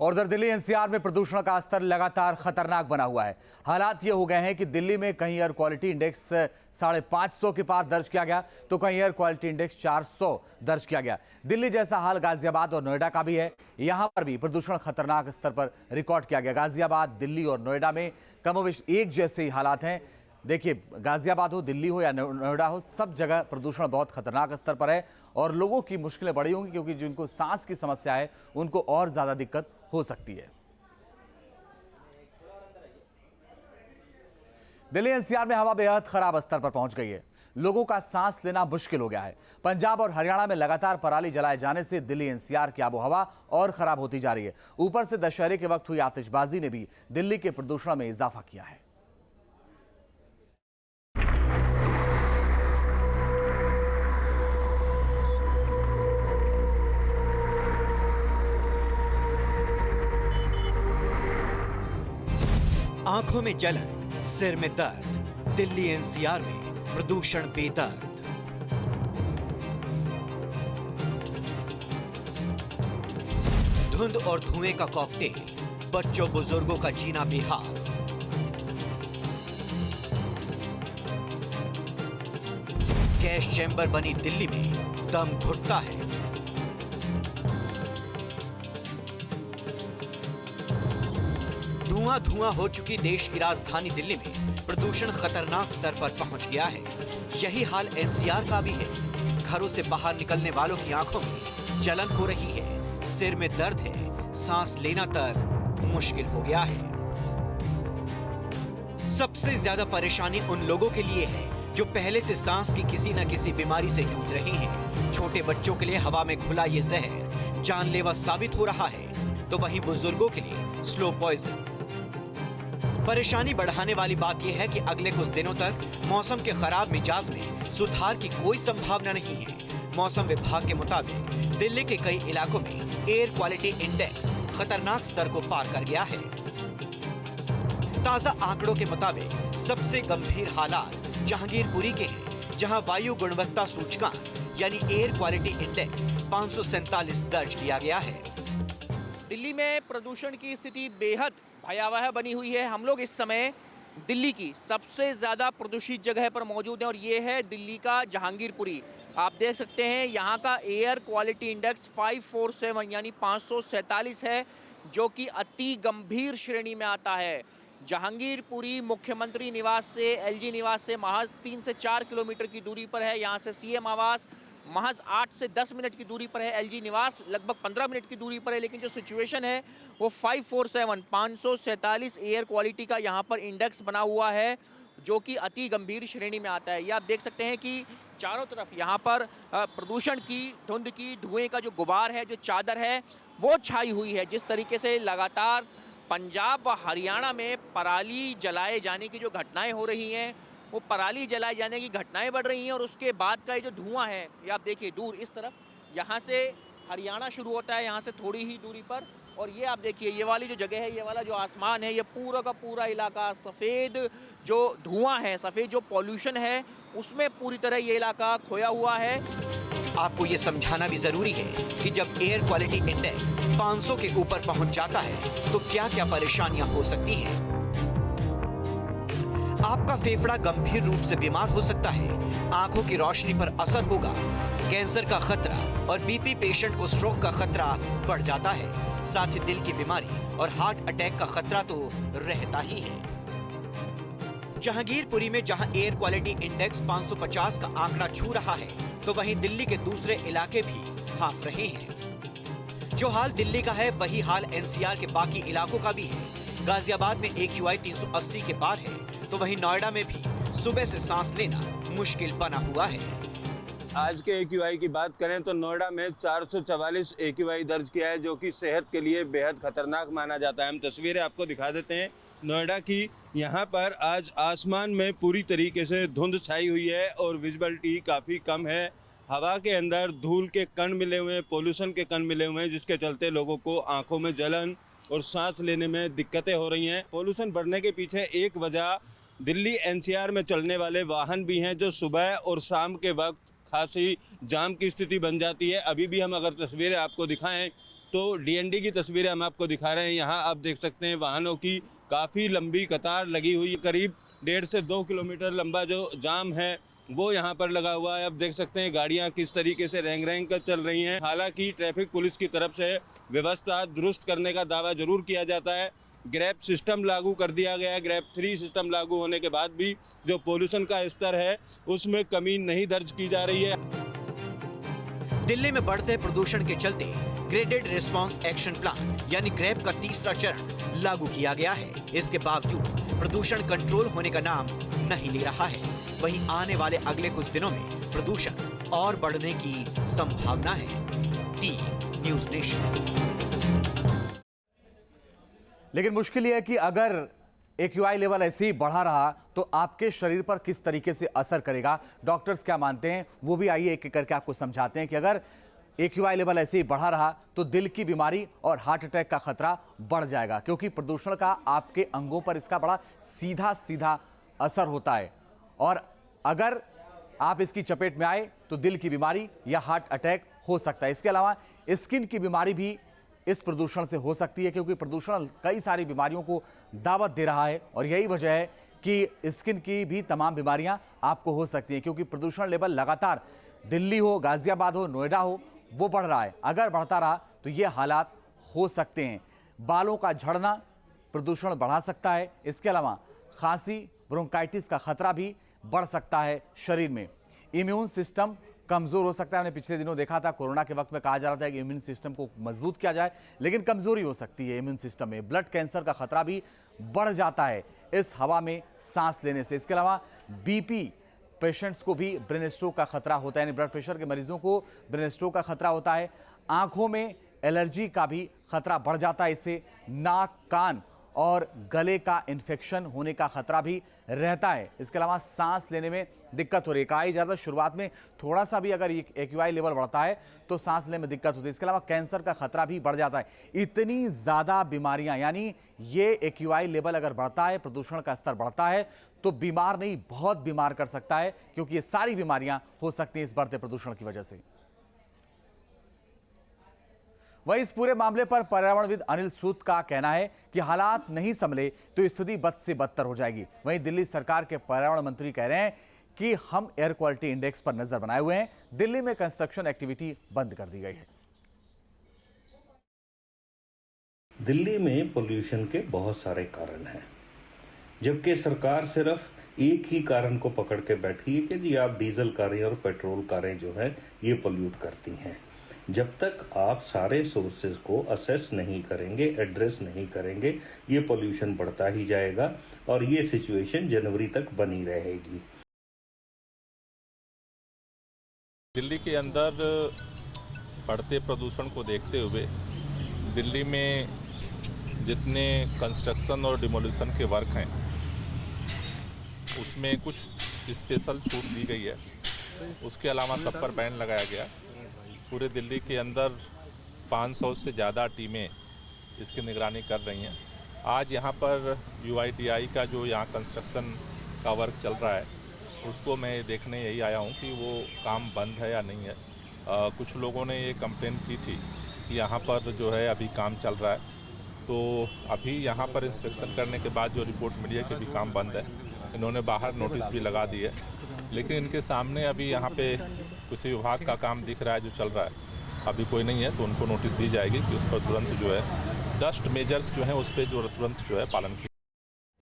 और उधर दिल्ली एनसीआर में प्रदूषण का स्तर लगातार खतरनाक बना हुआ है। हालात ये हो गए हैं कि दिल्ली में कहीं एयर क्वालिटी इंडेक्स 550 के पार दर्ज किया गया तो कहीं एयर क्वालिटी इंडेक्स 400 दर्ज किया गया। दिल्ली जैसा हाल गाजियाबाद और नोएडा का भी है। यहां पर भी प्रदूषण खतरनाक स्तर पर रिकॉर्ड किया गया। गाजियाबाद, दिल्ली और नोएडा में कमोबेश एक जैसे ही हालात हैं। देखिए, गाजियाबाद हो, दिल्ली हो या नोएडा हो, सब जगह प्रदूषण बहुत खतरनाक स्तर पर है और लोगों की मुश्किलें बड़ी होंगी क्योंकि जिनको सांस की समस्या है उनको और ज्यादा दिक्कत हो सकती है। दिल्ली एनसीआर में हवा बेहद खराब स्तर पर पहुंच गई है। लोगों का सांस लेना मुश्किल हो गया है। पंजाब और हरियाणा में लगातार पराली जलाए जाने से दिल्ली एनसीआर की आबोहवा और खराब होती जा रही है। ऊपर से दशहरे के वक्त हुई आतिशबाजी ने भी दिल्ली के प्रदूषण में इजाफा किया है। आंखों में जलन, सिर में दर्द, दिल्ली एनसीआर में प्रदूषण बेदर्द। धुंध और धुएं का कॉकटेल, बच्चों बुजुर्गों का जीना बेहाल। गैस चैम्बर बनी दिल्ली में दम घुटता है। धुआं धुआं हो चुकी देश की राजधानी दिल्ली में प्रदूषण खतरनाक स्तर पर पहुंच गया है। यही हाल एनसीआर का भी है। घरों से बाहर निकलने वालों की आंखों में जलन हो रही है, सिर में दर्द है, सांस लेना तक मुश्किल हो गया है। सबसे ज्यादा परेशानी उन लोगों के लिए है जो पहले से सांस की किसी न किसी बीमारी से जूझ रहे हैं। छोटे बच्चों के लिए हवा में घुला ये जहर जानलेवा साबित हो रहा है, तो वहीं बुजुर्गों के लिए स्लो पॉइजन। परेशानी बढ़ाने वाली बात यह है कि अगले कुछ दिनों तक मौसम के खराब मिजाज में सुधार की कोई संभावना नहीं है। मौसम विभाग के मुताबिक दिल्ली के कई इलाकों में एयर क्वालिटी इंडेक्स खतरनाक स्तर को पार कर गया है। ताजा आंकड़ों के मुताबिक सबसे गंभीर हालात जहांगीरपुरी के हैं, जहां वायु गुणवत्ता सूचकांक यानी एयर क्वालिटी इंडेक्स 547 दर्ज किया गया है। दिल्ली में प्रदूषण की स्थिति बेहद भयावह बनी हुई है। हम लोग इस समय दिल्ली की सबसे ज़्यादा प्रदूषित जगह पर मौजूद हैं और ये है दिल्ली का जहांगीरपुरी। आप देख सकते हैं यहाँ का एयर क्वालिटी इंडेक्स 547 यानी 547 है, जो कि अति गंभीर श्रेणी में आता है। जहांगीरपुरी मुख्यमंत्री निवास से, एलजी निवास से महज 3 से 4 किलोमीटर की दूरी पर है। यहाँ से सीएम आवास महज 8 से 10 मिनट की दूरी पर है। एलजी निवास लगभग 15 मिनट की दूरी पर है। लेकिन जो सिचुएशन है वो 547 एयर क्वालिटी का यहाँ पर इंडेक्स बना हुआ है, जो कि अति गंभीर श्रेणी में आता है। ये आप देख सकते हैं कि चारों तरफ यहाँ पर प्रदूषण की, धुंध की, धुएं का जो गुबार है, जो चादर है, वो छाई हुई है। जिस तरीके से लगातार पंजाब व हरियाणा में पराली जलाए जाने की जो घटनाएं हो रही हैं, वो पराली जलाए जाने की घटनाएं बढ़ रही हैं और उसके बाद का ये जो धुआं है, ये आप देखिए दूर इस तरफ, यहाँ से हरियाणा शुरू होता है, यहाँ से थोड़ी ही दूरी पर, और ये आप देखिए ये वाली जो जगह है, ये वाला जो आसमान है, ये पूरा का पूरा इलाका सफ़ेद जो धुआं है, सफ़ेद जो पॉल्यूशन है, उसमें पूरी तरह ये इलाका खोया हुआ है। आपको ये समझाना भी जरूरी है कि जब एयर क्वालिटी इंडेक्स 500 के ऊपर पहुंच जाता है तो क्या क्या परेशानियां हो सकती हैं। आपका फेफड़ा गंभीर रूप से बीमार हो सकता है, आंखों की रोशनी पर असर होगा, कैंसर का खतरा और बीपी पेशेंट को स्ट्रोक का खतरा बढ़ जाता है। साथ ही दिल की बीमारी और हार्ट अटैक का खतरा तो रहता ही है। जहांगीरपुरी में जहां एयर क्वालिटी इंडेक्स 550 का आंकड़ा छू रहा है, तो वहीं दिल्ली के दूसरे इलाके भी हाफ रहे हैं। जो हाल दिल्ली का है वही हाल एनसीआर के बाकी इलाकों का भी है। गाजियाबाद में AQI 380 के पार है, तो वहीं नोएडा में भी सुबह से सांस लेना मुश्किल बना हुआ है। आज के AQI की बात करें तो नोएडा में 444 AQI दर्ज किया है, जो कि सेहत के लिए बेहद खतरनाक माना जाता है। हम तस्वीरें आपको दिखा देते हैं नोएडा की। यहाँ पर आज आसमान में पूरी तरीके से धुंध छाई हुई है और विजिबिलिटी काफ़ी कम है। हवा के अंदर धूल के कण मिले हुए हैं, पोल्यूशन के कण मिले हुए हैं, जिसके चलते लोगों को आँखों में जलन और सांस लेने में दिक्कतें हो रही हैं। पोल्यूशन बढ़ने के पीछे एक वजह दिल्ली एनसीआर में चलने वाले वाहन भी हैं, जो सुबह और शाम के वक्त खासी जाम की स्थिति बन जाती है। अभी भी हम अगर तस्वीरें आपको दिखाएं तो डीएनडी की तस्वीरें हम आपको दिखा रहे हैं। यहाँ आप देख सकते हैं वाहनों की काफ़ी लंबी कतार लगी हुई, करीब 1.5 से 2 किलोमीटर लंबा जो जाम है वो यहाँ पर लगा हुआ है। अब देख सकते हैं गाड़ियाँ किस तरीके से रेंग रेंग कर चल रही हैं। हालांकि ट्रैफिक पुलिस की तरफ से व्यवस्था दुरुस्त करने का दावा जरूर किया जाता है। ग्रैब सिस्टम लागू कर दिया गया है। ग्रैब 3 सिस्टम लागू होने के बाद भी जो पोल्यूशन का स्तर है उसमें कमी नहीं दर्ज की जा रही है। दिल्ली में बढ़ते प्रदूषण के चलते ग्रेडेड रिस्पांस एक्शन प्लान यानी ग्रैब का तीसरा चरण लागू किया गया है। इसके बावजूद प्रदूषण कंट्रोल होने का नाम नहीं ले रहा है। वहीं आने वाले अगले कुछ दिनों में प्रदूषण और बढ़ने की संभावना है। T news nation. लेकिन मुश्किल यह है कि अगर AQI लेवल ऐसे ही बढ़ा रहा तो आपके शरीर पर किस तरीके से असर करेगा, डॉक्टर्स क्या मानते हैं वो भी आइए एक एक करके आपको समझाते हैं कि अगर AQI लेवल ऐसे ही बढ़ा रहा तो दिल की बीमारी और हार्ट अटैक का खतरा बढ़ जाएगा, क्योंकि प्रदूषण का आपके अंगों पर इसका बड़ा सीधा सीधा असर होता है। और अगर आप इसकी चपेट में आए तो दिल की बीमारी या हार्ट अटैक हो सकता है। इसके अलावा स्किन की बीमारी भी इस प्रदूषण से हो सकती है, क्योंकि प्रदूषण कई सारी बीमारियों को दावत दे रहा है और यही वजह है कि स्किन की भी तमाम बीमारियां आपको हो सकती हैं, क्योंकि प्रदूषण लेवल लगातार दिल्ली हो, गाजियाबाद हो, नोएडा हो, वो बढ़ रहा है। अगर बढ़ता रहा तो ये हालात हो सकते हैं। बालों का झड़ना प्रदूषण बढ़ा सकता है। इसके अलावा खांसी, ब्रोंकाइटिस का खतरा भी बढ़ सकता है शरीर में। इम्यून सिस्टम कमजोर हो सकता है। हमने पिछले दिनों देखा था, कोरोना के वक्त में कहा जा रहा था कि इम्यून सिस्टम को मजबूत किया जाए, लेकिन कमजोरी हो सकती है इम्यून सिस्टम में। ब्लड कैंसर का खतरा भी बढ़ जाता है इस हवा में सांस लेने से। इसके अलावा बीपी पेशेंट्स को भी ब्रेन स्ट्रोक का खतरा होता है, यानी ब्लड प्रेशर के मरीजों को ब्रेन स्ट्रोक का खतरा होता है। आंखों में एलर्जी का भी खतरा बढ़ जाता है इससे। नाक, कान और गले का इन्फेक्शन होने का खतरा भी रहता है। इसके अलावा सांस लेने में दिक्कत हो रही है। कहा ही जाता है शुरुआत में थोड़ा सा भी अगर AQI लेवल बढ़ता है तो सांस लेने में दिक्कत होती है। इसके अलावा कैंसर का खतरा भी बढ़ जाता है। इतनी ज़्यादा बीमारियां, यानी ये AQI लेवल अगर बढ़ता है, प्रदूषण का स्तर बढ़ता है तो बीमार नहीं बहुत बीमार कर सकता है, क्योंकि ये सारी बीमारियां हो सकती हैं इस बढ़ते प्रदूषण की वजह से। वहीं इस पूरे मामले पर पर्यावरणविद अनिल सूद का कहना है कि हालात नहीं संभले तो स्थिति बद से बदतर हो जाएगी। वहीं दिल्ली सरकार के पर्यावरण मंत्री कह रहे हैं कि हम एयर क्वालिटी इंडेक्स पर नजर बनाए हुए हैं। दिल्ली में कंस्ट्रक्शन एक्टिविटी बंद कर दी गई है। दिल्ली में पोल्यूशन के बहुत सारे कारण हैं, जबकि सरकार सिर्फ एक ही कारण को पकड़ के बैठी है कि जी आप डीजल कारें और पेट्रोल कारें जो है ये पोल्यूट करती हैं। जब तक आप सारे सोर्सेज को असेस नहीं करेंगे, एड्रेस नहीं करेंगे, ये पोल्यूशन बढ़ता ही जाएगा और ये सिचुएशन जनवरी तक बनी रहेगी। दिल्ली के अंदर बढ़ते प्रदूषण को देखते हुए दिल्ली में जितने कंस्ट्रक्शन और डिमोलिशन के वर्क हैं उसमें कुछ स्पेशल छूट दी गई है। उसके अलावा सब पर बैन लगाया गया। पूरे दिल्ली के अंदर 500 से ज़्यादा टीमें इसकी निगरानी कर रही हैं। आज यहाँ पर UIDAI का जो यहाँ कंस्ट्रक्शन का वर्क चल रहा है उसको मैं देखने यही आया हूँ कि वो काम बंद है या नहीं है। कुछ लोगों ने ये कंप्लेन की थी कि यहाँ पर जो है अभी काम चल रहा है, तो अभी यहाँ पर इंस्पेक्शन करने के बाद जो रिपोर्ट मिली है कि अभी काम बंद है। इन्होंने बाहर नोटिस भी लगा दी है, लेकिन इनके सामने अभी यहाँ पे किसी विभाग का काम दिख रहा है जो चल रहा है, अभी कोई नहीं है, तो उनको नोटिस दी जाएगी कि उस पर तुरंत जो है डस्ट मेजर्स जो हैं उस पर जो तुरंत जो है पालन किया।